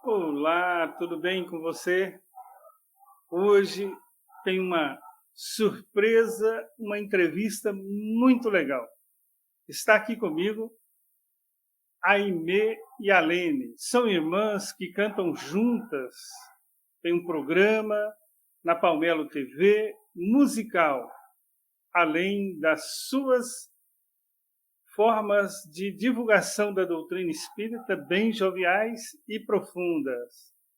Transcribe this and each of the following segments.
Olá, tudo bem com você? Hoje tem uma surpresa, uma entrevista muito legal. Está aqui comigo a Aimee e a Lene. São irmãs que cantam juntas. Tem um programa na Palmelo TV, musical, além das suas formas de divulgação da doutrina espírita bem joviais e profundas.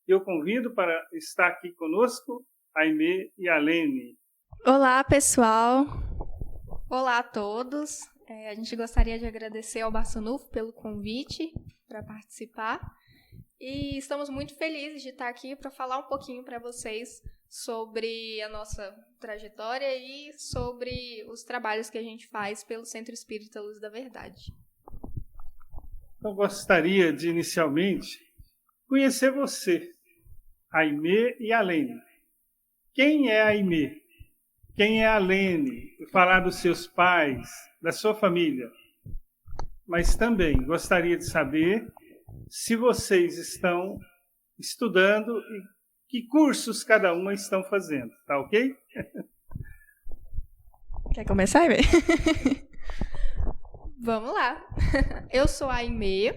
Eu convido para estar aqui conosco a Aimee e a Lene. Olá, pessoal. Olá a todos. A gente gostaria de agradecer ao Barçanufo pelo convite para participar. E estamos muito felizes de estar aqui para falar um pouquinho para vocês sobre a nossa trajetória e sobre os trabalhos que a gente faz pelo Centro Espírita Luz da Verdade. Eu gostaria de, inicialmente, conhecer você, a Aimee e a Lene. Quem é a Aimee? Quem é a Lene? Falar dos seus pais, da sua família. Mas também gostaria de saber se vocês estão estudando e que cursos cada uma estão fazendo, tá ok? Quer começar, Aimee? Vamos lá. Eu sou a Aimee.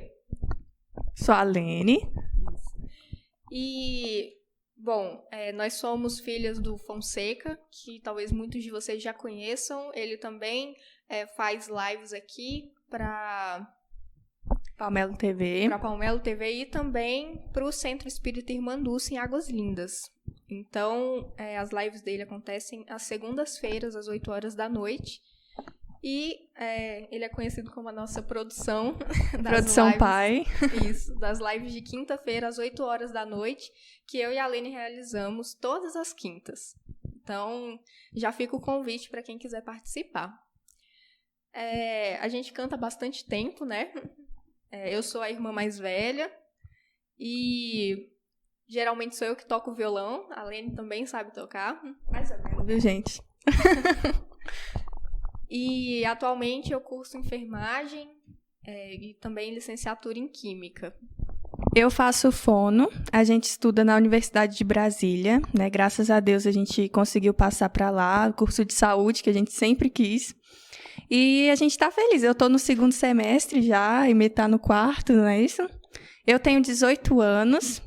Sou a Lene. E, bom, nós somos filhas do Fonseca, que talvez muitos de vocês já conheçam. Ele também faz lives aqui para Palmelo TV. Para Palmelo TV e também para o Centro Espírita Irmã Dulce em Águas Lindas. Então, as lives dele acontecem às segundas-feiras, às 8 horas da noite. E ele é conhecido como a nossa produção. Produção lives, Pai. Isso, das lives de quinta-feira às 8 horas da noite, que eu e a Lene realizamos todas as quintas. Então, já fica o convite para quem quiser participar. A gente canta há bastante tempo, né? Eu sou a irmã mais velha e geralmente sou eu que toco violão. A Lene também sabe tocar. Mais ou menos, viu, gente? E atualmente eu curso enfermagem e também licenciatura em Química. Eu faço fono, a gente estuda na Universidade de Brasília, né? Graças a Deus a gente conseguiu passar para lá, o curso de saúde que a gente sempre quis. E a gente tá feliz, eu tô no 2º semestre já, a Aimee tá no 4º, não é isso? Eu tenho 18 anos.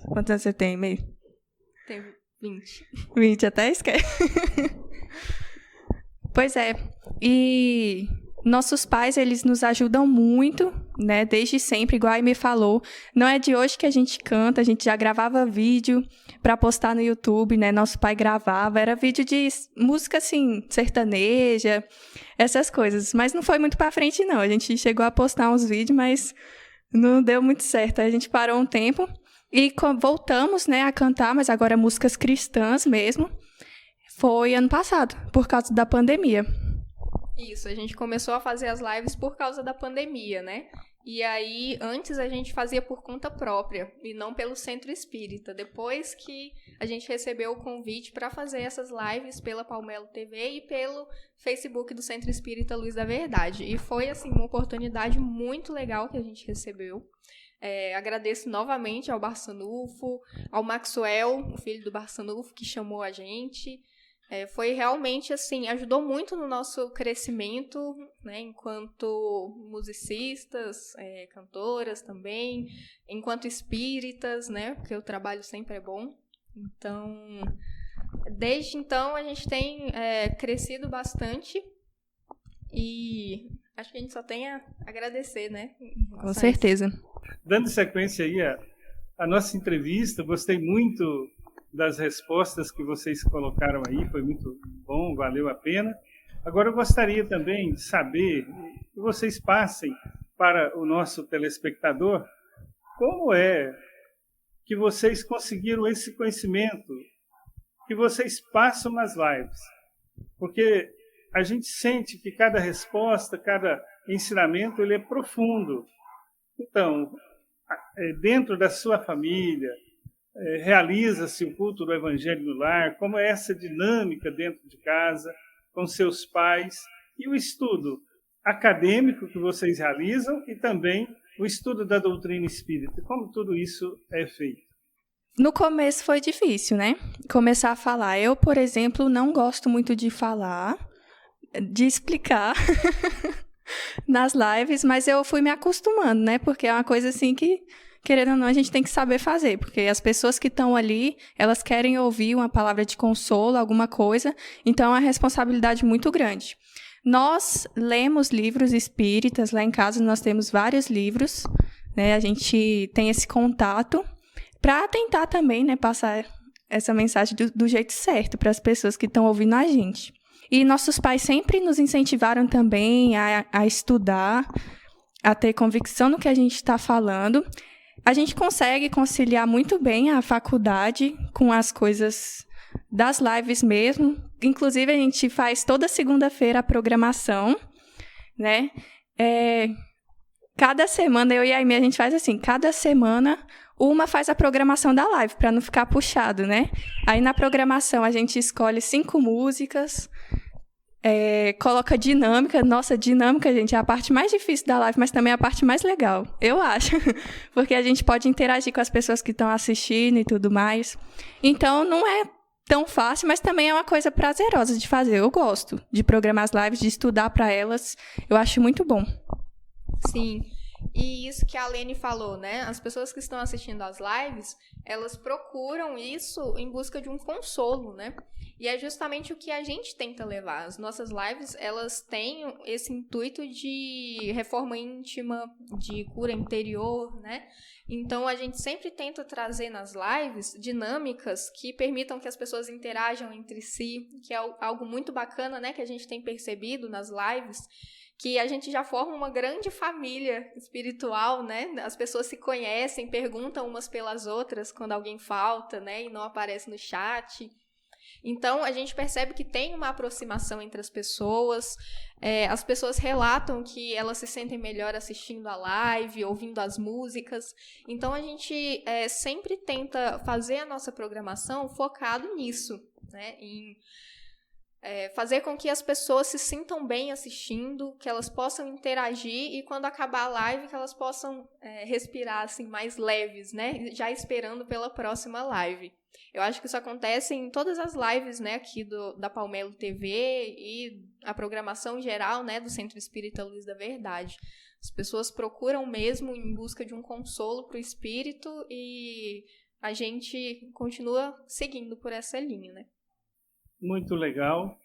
Quantos anos você tem, Aimee? Tenho 20. 20, até esquece. Pois é, e nossos pais, eles nos ajudam muito, né, desde sempre, igual a Aimee falou. Não é de hoje que a gente canta, a gente já gravava vídeo para postar no YouTube, né, nosso pai gravava, era vídeo de música, assim, sertaneja, essas coisas. Mas não foi muito para frente, não, a gente chegou a postar uns vídeos, mas não deu muito certo, a gente parou um tempo e voltamos, né, a cantar, mas agora músicas cristãs mesmo. Foi ano passado, por causa da pandemia. Isso, a gente começou a fazer as lives por causa da pandemia, né? E aí, antes a gente fazia por conta própria e não pelo Centro Espírita. Depois que a gente recebeu o convite para fazer essas lives pela Palmelo TV e pelo Facebook do Centro Espírita Luz da Verdade. E foi, assim, uma oportunidade muito legal que a gente recebeu. Agradeço novamente ao Barçanufo, ao Maxwell, o filho do Barçanufo, que chamou a gente. Foi realmente, assim, ajudou muito no nosso crescimento, né, enquanto musicistas, cantoras também, enquanto espíritas, né, porque o trabalho sempre é bom. Então, desde então, a gente tem crescido bastante e acho que a gente só tem a agradecer, né? Com certeza. Dando sequência aí a nossa entrevista, gostei muito das respostas que vocês colocaram aí, foi muito bom, valeu a pena. Agora eu gostaria também de saber, que vocês passem para o nosso telespectador, como é que vocês conseguiram esse conhecimento que vocês passam nas lives. Porque a gente sente que cada resposta, cada ensinamento, ele é profundo. Então, dentro da sua família, realiza-se o culto do Evangelho no lar, como é essa dinâmica dentro de casa, com seus pais, e o estudo acadêmico que vocês realizam, e também o estudo da doutrina espírita, como tudo isso é feito? No começo foi difícil, né? Começar a falar. Eu, por exemplo, não gosto muito de falar, de explicar nas lives, mas eu fui me acostumando, né? Porque é uma coisa assim que, querendo ou não, a gente tem que saber fazer, porque as pessoas que estão ali, elas querem ouvir uma palavra de consolo, alguma coisa, então é uma responsabilidade muito grande. Nós lemos livros espíritas, lá em casa nós temos vários livros, né? A gente tem esse contato para tentar também, né, passar essa mensagem do jeito certo para as pessoas que estão ouvindo a gente. E nossos pais sempre nos incentivaram também a estudar, a ter convicção no que a gente está falando. A gente consegue conciliar muito bem a faculdade com as coisas das lives mesmo. Inclusive, a gente faz toda segunda-feira a programação, né? Cada semana, eu e a Aimee, a gente faz assim, cada semana uma faz a programação da live, para não ficar puxado, né? Aí, na programação, a gente escolhe 5 músicas, coloca dinâmica. Nossa, dinâmica, gente, é a parte mais difícil da live, mas também é a parte mais legal, eu acho. Porque a gente pode interagir com as pessoas que estão assistindo e tudo mais. Então, não é tão fácil, mas também é uma coisa prazerosa de fazer. Eu gosto de programar as lives, de estudar para elas. Eu acho muito bom. Sim. E isso que a Lene falou, né? As pessoas que estão assistindo às lives, elas procuram isso em busca de um consolo, né? E é justamente o que a gente tenta levar. As nossas lives, elas têm esse intuito de reforma íntima, de cura interior, né? Então, a gente sempre tenta trazer nas lives dinâmicas que permitam que as pessoas interajam entre si, que é algo muito bacana, né? Que a gente tem percebido nas lives, que a gente já forma uma grande família espiritual, né? As pessoas se conhecem, perguntam umas pelas outras quando alguém falta, né? E não aparece no chat. Então, a gente percebe que tem uma aproximação entre as pessoas. As pessoas relatam que elas se sentem melhor assistindo a live, ouvindo as músicas. Então, a gente sempre tenta fazer a nossa programação focado nisso, né? Em fazer com que as pessoas se sintam bem assistindo, que elas possam interagir e quando acabar a live que elas possam respirar assim, mais leves, né? Já esperando pela próxima live. Eu acho que isso acontece em todas as lives, né, aqui da Palmelo TV e a programação geral, né, do Centro Espírita Luz da Verdade. As pessoas procuram mesmo em busca de um consolo para o espírito e a gente continua seguindo por essa linha, né? Muito legal.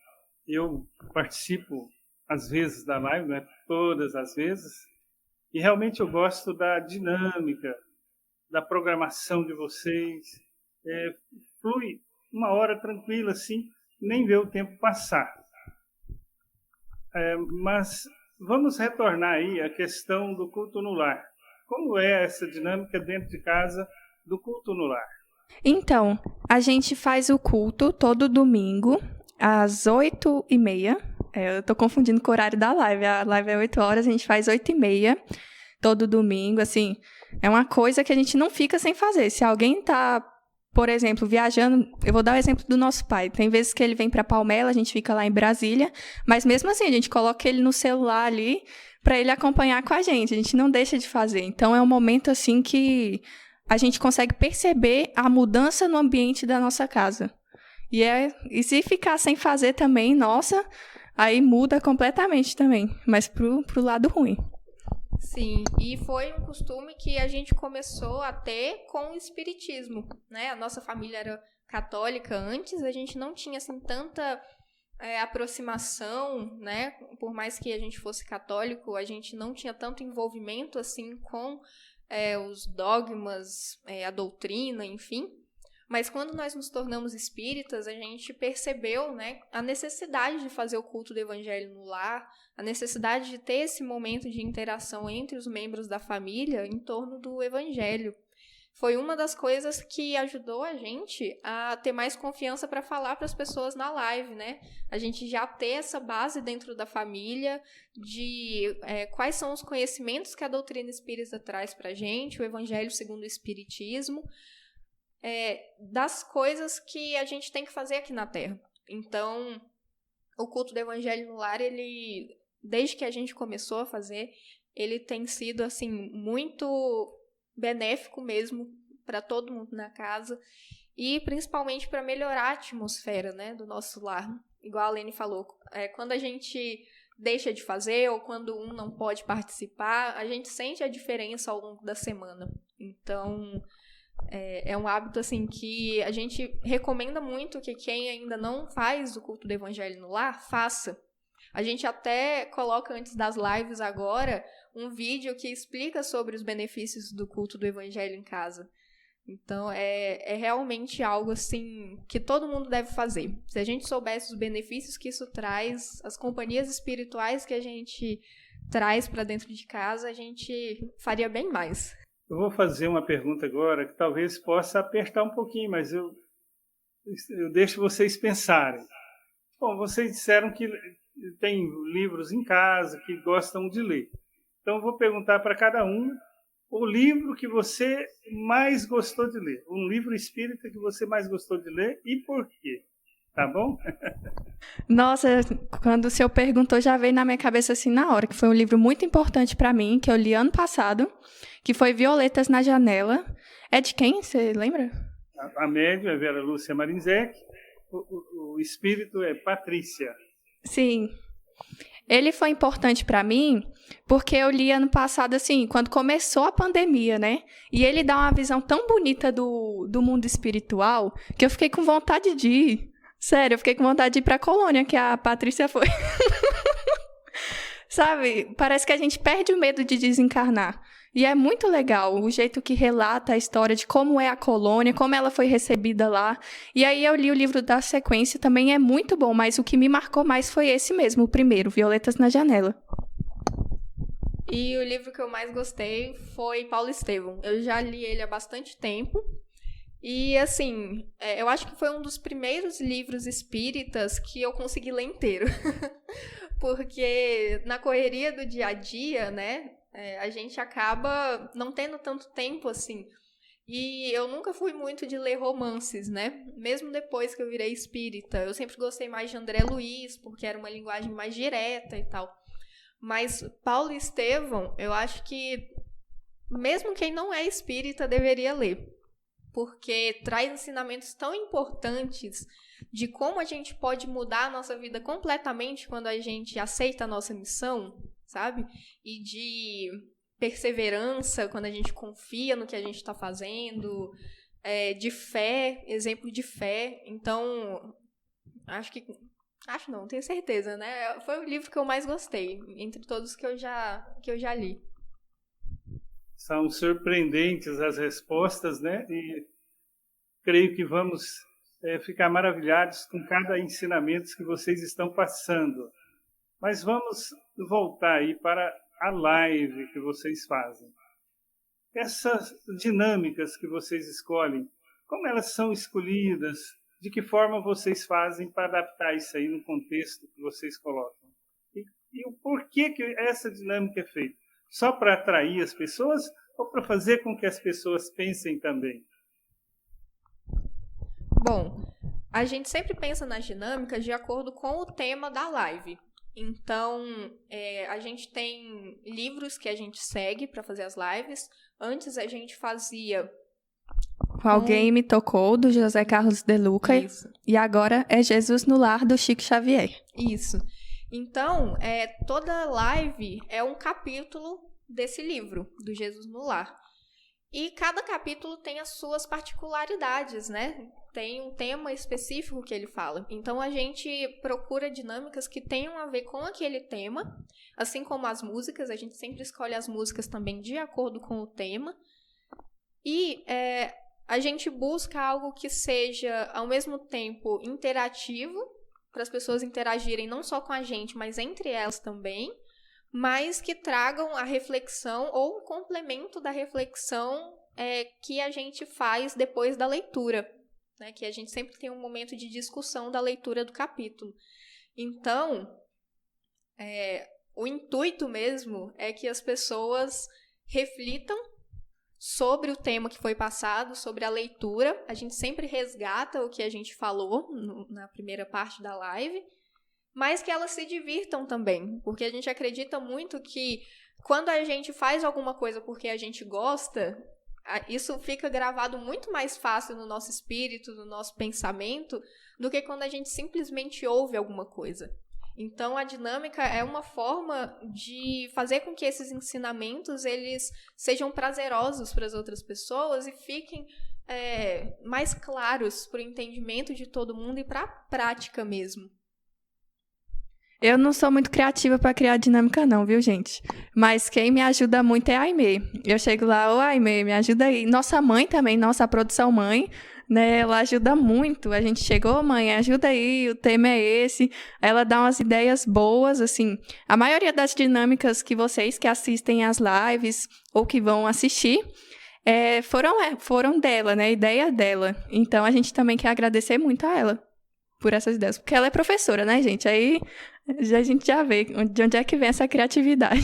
Eu participo, às vezes, da live, não é todas as vezes, e realmente eu gosto da dinâmica, da programação de vocês. Flui uma hora tranquila, assim, nem vê o tempo passar. Mas vamos retornar aí à questão do culto no lar. Como é essa dinâmica dentro de casa do culto no lar? Então, a gente faz o culto todo domingo, às 8h30. Eu estou confundindo com o horário da live. A live é 8 horas, a gente faz 8h30, todo domingo. Assim, é uma coisa que a gente não fica sem fazer. Se alguém está, por exemplo, viajando, eu vou dar o exemplo do nosso pai. Tem vezes que ele vem para Palmela, a gente fica lá em Brasília, mas mesmo assim, a gente coloca ele no celular ali para ele acompanhar com a gente não deixa de fazer. Então, é um momento assim que a gente consegue perceber a mudança no ambiente da nossa casa. E se ficar sem fazer também, nossa, aí muda completamente também, mas pro lado ruim. Sim, e foi um costume que a gente começou a ter com o espiritismo, né? A nossa família era católica antes, a gente não tinha assim tanta aproximação, né? Por mais que a gente fosse católico, a gente não tinha tanto envolvimento assim com os dogmas, a doutrina, enfim. Mas quando nós nos tornamos espíritas, a gente percebeu, né, a necessidade de fazer o culto do evangelho no lar, a necessidade de ter esse momento de interação entre os membros da família em torno do evangelho. Foi uma das coisas que ajudou a gente a ter mais confiança para falar para as pessoas na live, né? A gente já ter essa base dentro da família de quais são os conhecimentos que a doutrina espírita traz para a gente, o evangelho segundo o espiritismo, das coisas que a gente tem que fazer aqui na Terra. Então, o culto do evangelho no lar, ele, desde que a gente começou a fazer, ele tem sido, assim, muito benéfico mesmo para todo mundo na casa e principalmente para melhorar a atmosfera, né, do nosso lar. Igual a Lene falou, quando a gente deixa de fazer ou quando um não pode participar, a gente sente a diferença ao longo da semana. Então, é um hábito assim que a gente recomenda muito que quem ainda não faz o culto do Evangelho no lar, faça. A gente até coloca antes das lives agora um vídeo que explica sobre os benefícios do culto do Evangelho em casa. Então, é realmente algo assim que todo mundo deve fazer. Se a gente soubesse os benefícios que isso traz, as companhias espirituais que a gente traz para dentro de casa, a gente faria bem mais. Eu vou fazer uma pergunta agora que talvez possa apertar um pouquinho, mas eu deixo vocês pensarem. Bom, vocês disseram que tem livros em casa, que gostam de ler. Então, eu vou perguntar para cada um o livro que você mais gostou de ler. Um livro espírita que você mais gostou de ler e por quê? Tá bom? Nossa, quando o senhor perguntou, já veio na minha cabeça assim na hora, que foi um livro muito importante para mim, que eu li ano passado, que foi Violetas na Janela. É de quem? Você lembra? A médium é Vera Lúcia Marinzec, o espírito é Patrícia. Sim. Ele foi importante para mim porque eu li ano passado, assim, quando começou a pandemia, né? E ele dá uma visão tão bonita do mundo espiritual que eu fiquei com vontade de ir. Sério, eu fiquei com vontade de ir pra colônia que a Patrícia foi. Sabe? Parece que a gente perde o medo de desencarnar. E é muito legal o jeito que relata a história de como é a colônia, como ela foi recebida lá. E aí eu li o livro da sequência, também é muito bom, mas o que me marcou mais foi esse mesmo, o primeiro, Violetas na Janela. E o livro que eu mais gostei foi Paulo Estevam. Eu já li ele há bastante tempo. E, assim, eu acho que foi um dos primeiros livros espíritas que eu consegui ler inteiro. Porque na correria do dia a dia, né, a gente acaba não tendo tanto tempo, assim. E eu nunca fui muito de ler romances, né? Mesmo depois que eu virei espírita. Eu sempre gostei mais de André Luiz, porque era uma linguagem mais direta e tal. Mas Paulo Estevam, eu acho que mesmo quem não é espírita deveria ler. Porque traz ensinamentos tão importantes de como a gente pode mudar a nossa vida completamente quando a gente aceita a nossa missão, sabe? E de perseverança, quando a gente confia no que a gente está fazendo, de fé, exemplo de fé. Então, tenho certeza, né? Foi o livro que eu mais gostei, entre todos que eu já li. São surpreendentes as respostas, né? E creio que vamos ficar maravilhados com cada ensinamento que vocês estão passando. Mas vamos voltar aí para a live que vocês fazem. Essas dinâmicas que vocês escolhem, como elas são escolhidas? De que forma vocês fazem para adaptar isso aí no contexto que vocês colocam? E o porquê que essa dinâmica é feita? Só para atrair as pessoas ou para fazer com que as pessoas pensem também? Bom, a gente sempre pensa nas dinâmicas de acordo com o tema da live. Então, a gente tem livros que a gente segue para fazer as lives. Antes a gente fazia... Alguém me tocou, do José Carlos de Luca. Isso. E agora é Jesus no Lar, do Chico Xavier. Isso. Então, toda live é um capítulo desse livro, do Jesus no Lar. E cada capítulo tem as suas particularidades, né? Tem um tema específico que ele fala. Então, a gente procura dinâmicas que tenham a ver com aquele tema, assim como as músicas. A gente sempre escolhe as músicas também de acordo com o tema. E a gente busca algo que seja, ao mesmo tempo, interativo, para as pessoas interagirem não só com a gente, mas entre elas também, mas que tragam a reflexão ou um complemento da reflexão que a gente faz depois da leitura, né? Que a gente sempre tem um momento de discussão da leitura do capítulo. Então, o intuito mesmo é que as pessoas reflitam sobre o tema que foi passado, sobre a leitura. A gente sempre resgata o que a gente falou na primeira parte da live, mas que elas se divirtam também, porque a gente acredita muito que quando a gente faz alguma coisa porque a gente gosta, isso fica gravado muito mais fácil no nosso espírito, no nosso pensamento, do que quando a gente simplesmente ouve alguma coisa. Então, a dinâmica é uma forma de fazer com que esses ensinamentos eles sejam prazerosos para as outras pessoas e fiquem mais claros para o entendimento de todo mundo e para a prática mesmo. Eu não sou muito criativa para criar dinâmica não, viu, gente? Mas quem me ajuda muito é a Aimee. Eu chego lá, ô Aimee, me ajuda aí. Nossa mãe também, nossa produção mãe, né? Ela ajuda muito. A gente chegou, mãe, ajuda aí, o tema é esse. Ela dá umas ideias boas, assim. A maioria das dinâmicas que vocês que assistem às lives ou que vão assistir foram dela, né? Ideia dela. Então, a gente também quer agradecer muito a ela por essas ideias. Porque ela é professora, né, gente? Aí a gente já vê de onde é que vem essa criatividade.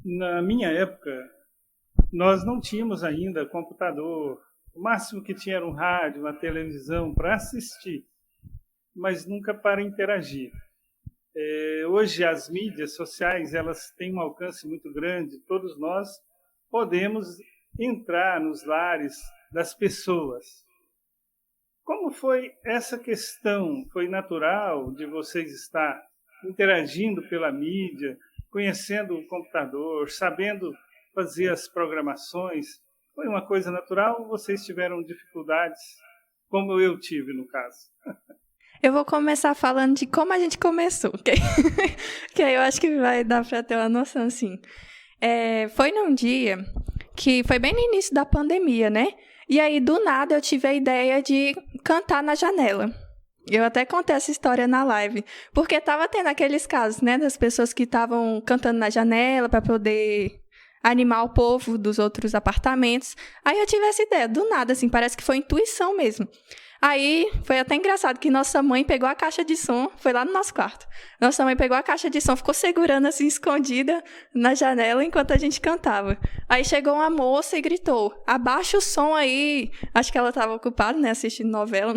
Na minha época, nós não tínhamos ainda computador. O máximo que tinha era um rádio, uma televisão para assistir, mas nunca para interagir. Hoje as mídias sociais elas têm um alcance muito grande. Todos nós podemos entrar nos lares das pessoas. Como foi essa questão? Foi natural de vocês estar interagindo pela mídia, conhecendo o computador, sabendo fazer as programações? Foi uma coisa natural ou vocês tiveram dificuldades, como eu tive no caso? Eu vou começar falando de como a gente começou, ok? Que aí eu acho que vai dar para ter uma noção, assim. Foi num dia que foi bem no início da pandemia, né? E aí, do nada, eu tive a ideia de cantar na janela. Eu até contei essa história na live, porque estava tendo aqueles casos, né, das pessoas que estavam cantando na janela para poder animar o povo dos outros apartamentos. Aí eu tive essa ideia, do nada, assim, parece que foi intuição mesmo. Aí foi até engraçado que nossa mãe pegou a caixa de som, foi lá no nosso quarto. Nossa mãe pegou a caixa de som, ficou segurando assim, escondida na janela enquanto a gente cantava. Aí chegou uma moça e gritou, abaixa o som aí. Acho que ela estava ocupada, né, assistindo novela,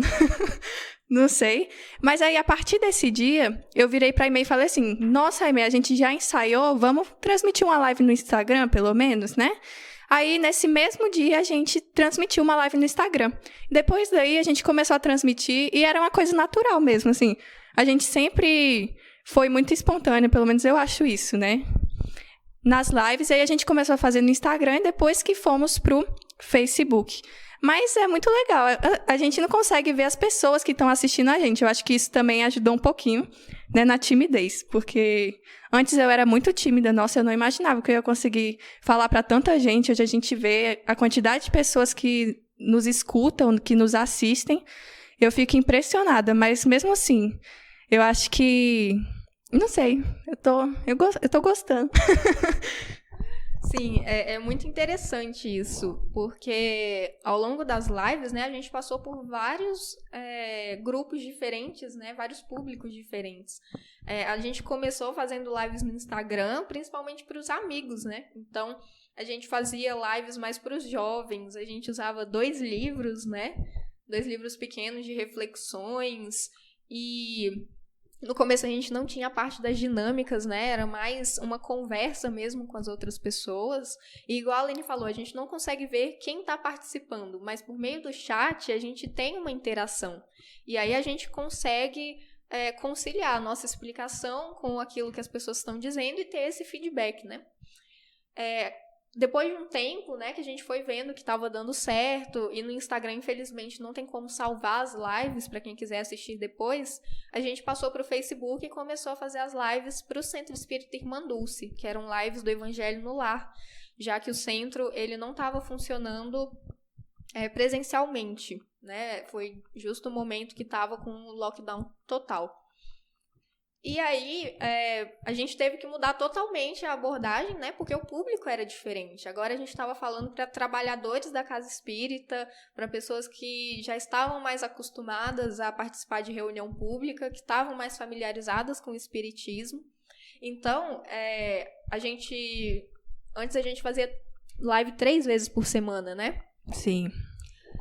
não sei. Mas aí, a partir desse dia, eu virei para a Aimee e falei assim, nossa, Aimee, a gente já ensaiou, vamos transmitir uma live no Instagram, pelo menos, né? Aí, nesse mesmo dia, a gente transmitiu uma live no Instagram. Depois daí, a gente começou a transmitir e era uma coisa natural mesmo, assim. A gente sempre foi muito espontânea, pelo menos eu acho isso, né? Nas lives, aí a gente começou a fazer no Instagram e depois que fomos pro Facebook. Mas é muito legal. A gente não consegue ver as pessoas que estão assistindo a gente. Eu acho que isso também ajudou um pouquinho, né, na timidez. Porque antes eu era muito tímida. Nossa, eu não imaginava que eu ia conseguir falar para tanta gente. Hoje a gente vê a quantidade de pessoas que nos escutam, que nos assistem. Eu fico impressionada. Mas mesmo assim, eu acho que... Não sei. Eu tô gostando. Sim, é muito interessante isso, porque ao longo das lives, né, a gente passou por vários grupos diferentes, né, vários públicos diferentes. A gente começou fazendo lives no Instagram, principalmente para os amigos, né? Então, a gente fazia lives mais para os jovens, a gente usava 2 livros, né? 2 livros pequenos de reflexões e... No começo a gente não tinha a parte das dinâmicas, né? Era mais uma conversa mesmo com as outras pessoas. E igual a Aline falou, a gente não consegue ver quem está participando, mas por meio do chat a gente tem uma interação. E aí a gente consegue conciliar a nossa explicação com aquilo que as pessoas estão dizendo e ter esse feedback, né? Depois de um tempo, né, que a gente foi vendo que estava dando certo, e no Instagram, infelizmente, não tem como salvar as lives para quem quiser assistir depois, a gente passou para o Facebook e começou a fazer as lives para o Centro Espírita Irmã Dulce, que eram lives do Evangelho no Lar, já que o centro ele não estava funcionando presencialmente, né? Foi justo o momento que estava com o lockdown total. E aí, a gente teve que mudar totalmente a abordagem, né? Porque o público era diferente. Agora a gente estava falando para trabalhadores da casa espírita, para pessoas que já estavam mais acostumadas a participar de reunião pública, que estavam mais familiarizadas com o espiritismo. Então, antes a gente fazia live 3 vezes por semana, né? Sim.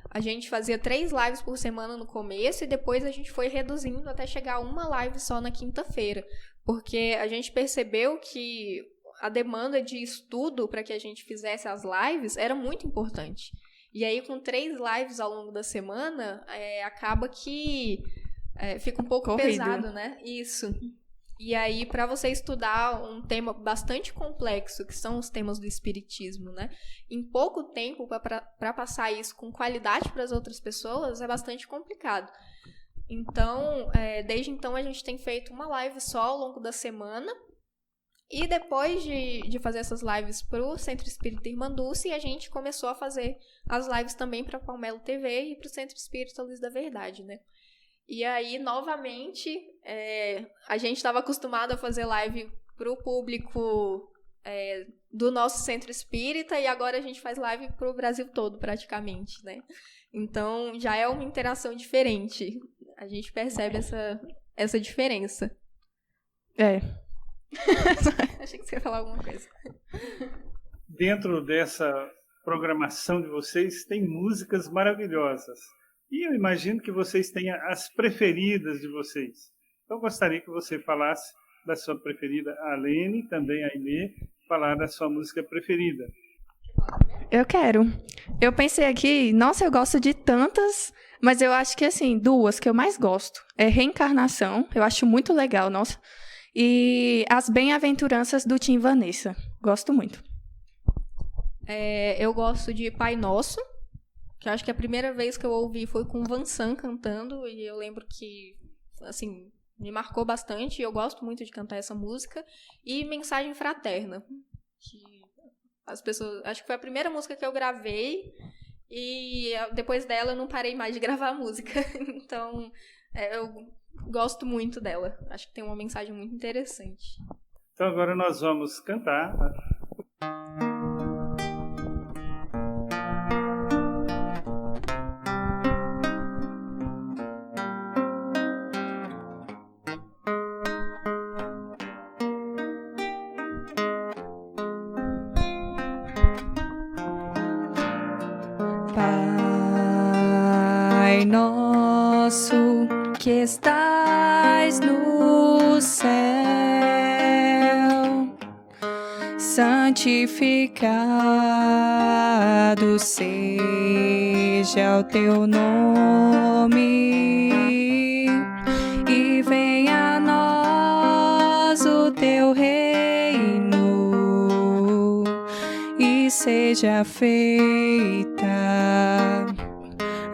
A gente fazia 3 lives por semana no começo e depois a gente foi reduzindo até chegar a uma live só na quinta-feira. Porque a gente percebeu que a demanda de estudo para que a gente fizesse as lives era muito importante. E aí, com 3 lives ao longo da semana, acaba que fica um pouco corrido. pesado, né? Isso. E aí, para você estudar um tema bastante complexo, que são os temas do espiritismo, né? Em pouco tempo, para passar isso com qualidade para as outras pessoas, é bastante complicado. Então, desde então, a gente tem feito uma live só ao longo da semana. E depois de fazer essas lives para o Centro Espírita Irmã Dulce, a gente começou a fazer as lives também para a Palmelo TV e para o Centro Espírita Luz da Verdade, né? E aí, novamente, a gente estava acostumado a fazer live para o público do nosso Centro Espírita e agora a gente faz live para o Brasil todo, praticamente, né? Então, já é uma interação diferente. A gente percebe essa diferença. Achei que você ia falar alguma coisa. Dentro dessa programação de vocês, tem músicas maravilhosas. E eu imagino que vocês tenham as preferidas de vocês. Então, eu gostaria que você falasse da sua preferida, a Lene, também a Aimee, falar da sua música preferida. Eu quero. Eu pensei aqui, nossa, eu gosto de tantas, mas eu acho que, assim, 2 que eu mais gosto. É Reencarnação, eu acho muito legal, nossa. E As Bem-aventuranças do Tim Vanessa. Gosto muito. Eu gosto de Pai Nosso, que eu acho que a primeira vez que eu ouvi foi com o Vansan cantando, e eu lembro que, assim, me marcou bastante, e eu gosto muito de cantar essa música. E Mensagem Fraterna, que as pessoas... Acho que foi a primeira música que eu gravei, e depois dela eu não parei mais de gravar música. Então, eu gosto muito dela. Acho que tem uma mensagem muito interessante. Então agora nós vamos cantar. Pai nosso que estais no céu, santificado seja o teu nome, e venha a nós o teu reino, e seja feita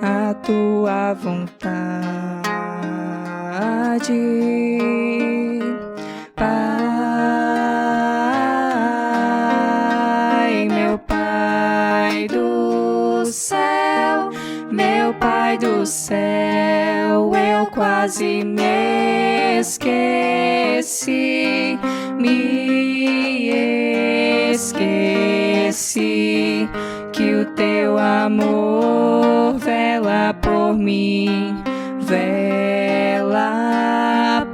a tua vontade, Pai, meu Pai do céu, meu Pai do céu, eu quase me esqueci, que o teu amor vela por mim, vela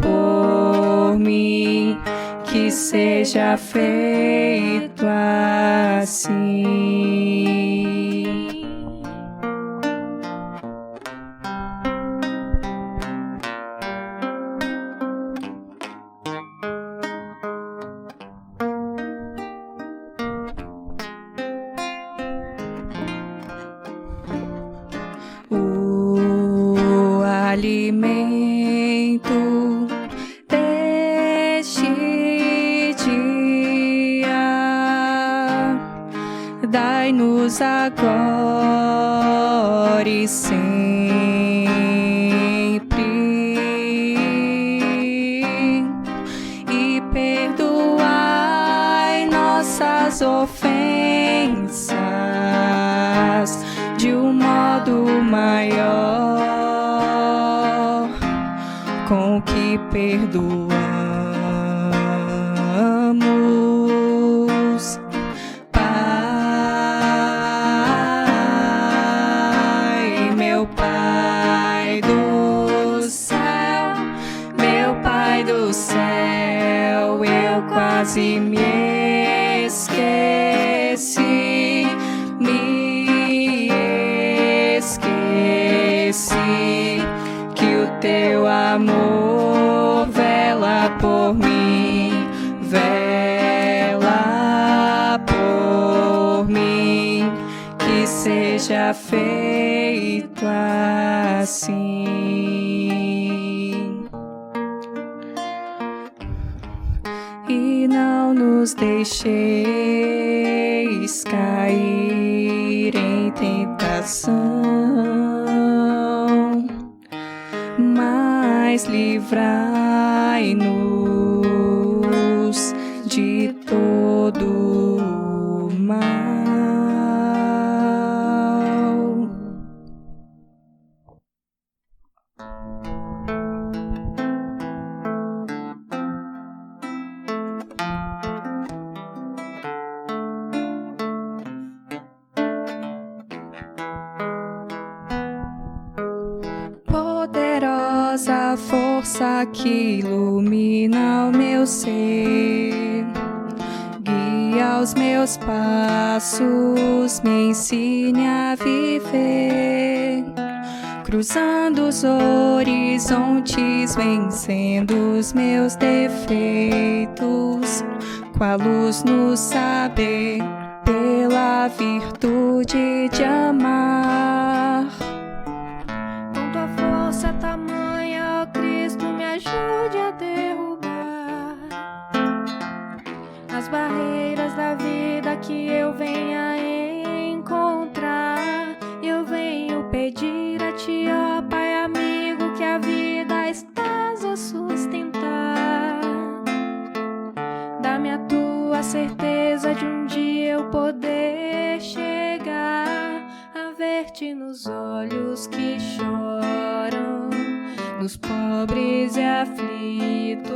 por mim, que seja feito assim. O alimento deste dia dai-nos agora e sempre, e perdoai nossas ofensas de um modo maior, com que perdoamos. Pai, meu Pai do céu, meu Pai do céu, eu quase me esqueci, que o teu amor vela por mim, vela está feito assim. E não nos deixeis cair em tentação, mas livrai-nos de todo o mal. Poderosa força que ilumina o meu ser, guia os meus passos, me ensine a viver, cruzando os horizontes, vencendo os meus defeitos, com a luz no saber, pela virtude de amar. Com tua força tamanha, ó Cristo, me ajude a derrubar as barreiras da vida que eu venha encontrar. Eu venho pedir a ti, ó Pai amigo, que a vida estás a sustentar. Dá-me a tua certeza de um dia eu poder chegar a ver-te nos olhos que choram, nos pobres e aflitos,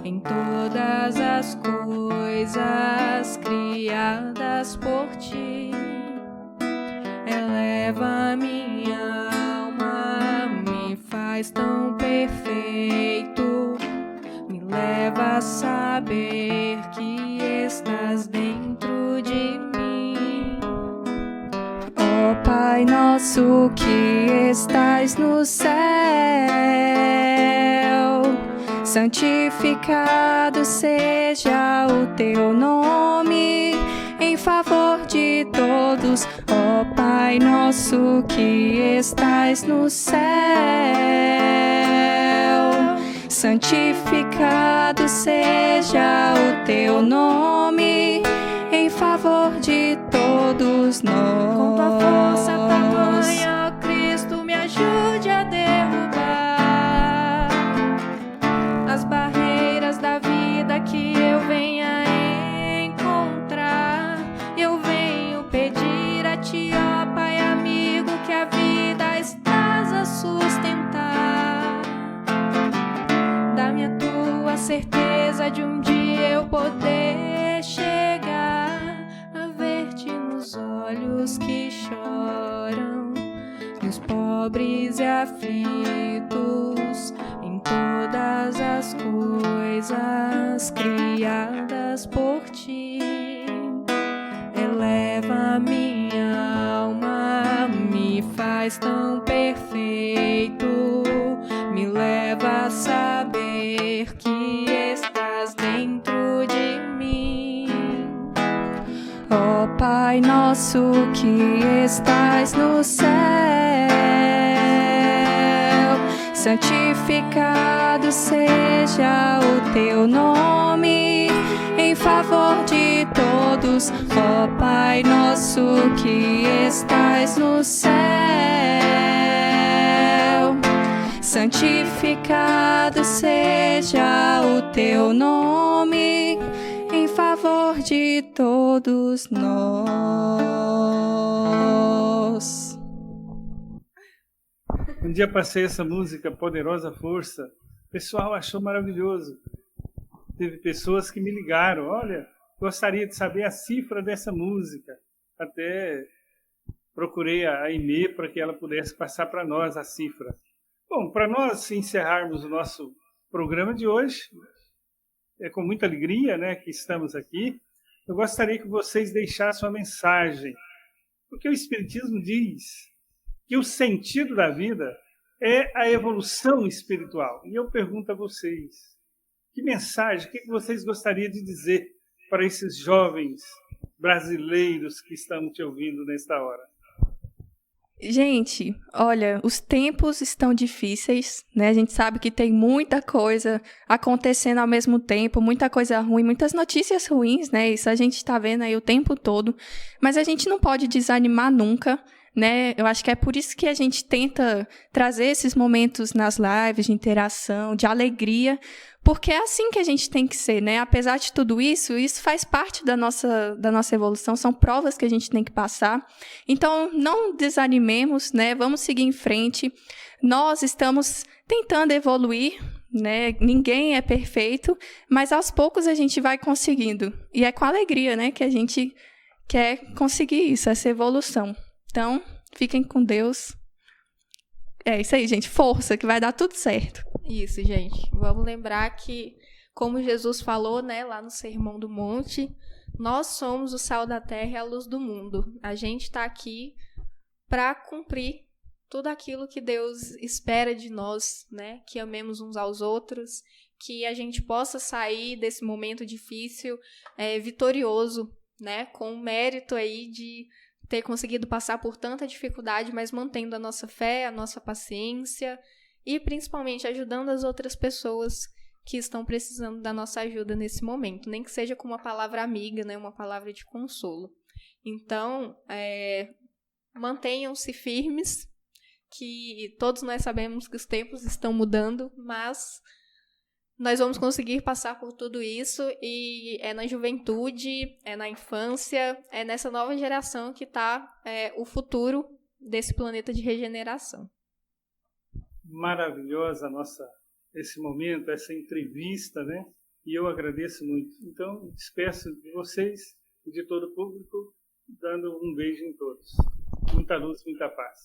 em todas as coisas criadas por ti. Eleva minha alma, me faz tão perfeito, me leva a saber que estás dentro de mim. Ó Pai nosso que estais no céu, santificado seja o teu nome, em favor de todos. Ó Pai nosso que estais no céu, santificado seja o teu nome, em favor de todos nós. Com tua força tamanha, ó Cristo, me ajude a derrubar as barreiras da vida que eu venha encontrar. Eu venho pedir a ti, ó Pai amigo, que a vida estás a sustentar. Dá-me a tua certeza de um dia eu poder chegar a ver-te nos olhos que choram, nos pobres e aflitos, em todas as coisas criadas por ti. Eleva minha alma, me faz tão perfeito, me leva a saber que estás dentro de mim. Ó Pai nosso que estais no céu, santificado seja o teu nome, em favor de todos. Ó Pai nosso que estais no céu, santificado seja o teu nome, em favor de todos nós. Um dia passei essa música, Poderosa Força, o pessoal achou maravilhoso. Teve pessoas que me ligaram, olha, gostaria de saber a cifra dessa música. Até procurei a Aimee para que ela pudesse passar para nós a cifra. Bom, para nós encerrarmos o nosso programa de hoje, é com muita alegria, né, que estamos aqui. Eu gostaria que vocês deixassem uma mensagem, porque o Espiritismo diz que o sentido da vida é a evolução espiritual. E eu pergunto a vocês, que mensagem, o que vocês gostariam de dizer para esses jovens brasileiros que estão te ouvindo nesta hora? Gente, olha, os tempos estão difíceis, né? A gente sabe que tem muita coisa acontecendo ao mesmo tempo, muita coisa ruim, muitas notícias ruins, né? Isso a gente está vendo aí o tempo todo. Mas a gente não pode desanimar nunca, né? Eu acho que é por isso que a gente tenta trazer esses momentos nas lives de interação, de alegria, porque é assim que a gente tem que ser, né? Apesar de tudo isso, isso faz parte da nossa evolução, são provas que a gente tem que passar. Então, não desanimemos, né? Vamos seguir em frente. Nós estamos tentando evoluir, né? Ninguém é perfeito, mas aos poucos a gente vai conseguindo. E é com alegria, né, que a gente quer conseguir isso, essa evolução. Então, fiquem com Deus. É isso aí, gente. Força, que vai dar tudo certo. Isso, gente. Vamos lembrar que, como Jesus falou, né, lá no Sermão do Monte, nós somos o sal da terra e a luz do mundo. A gente está aqui para cumprir tudo aquilo que Deus espera de nós, né? Que amemos uns aos outros, que a gente possa sair desse momento difícil vitorioso, né? Com o mérito aí de ter conseguido passar por tanta dificuldade, mas mantendo a nossa fé, a nossa paciência e principalmente ajudando as outras pessoas que estão precisando da nossa ajuda nesse momento, nem que seja com uma palavra amiga, né, uma palavra de consolo. Então, mantenham-se firmes, que todos nós sabemos que os tempos estão mudando, mas nós vamos conseguir passar por tudo isso e é na juventude, é na infância, é nessa nova geração que está o futuro desse planeta de regeneração. Maravilhosa esse momento, essa entrevista, né? E eu agradeço muito. Então, despeço de vocês e de todo o público, dando um beijo em todos. Muita luz, muita paz.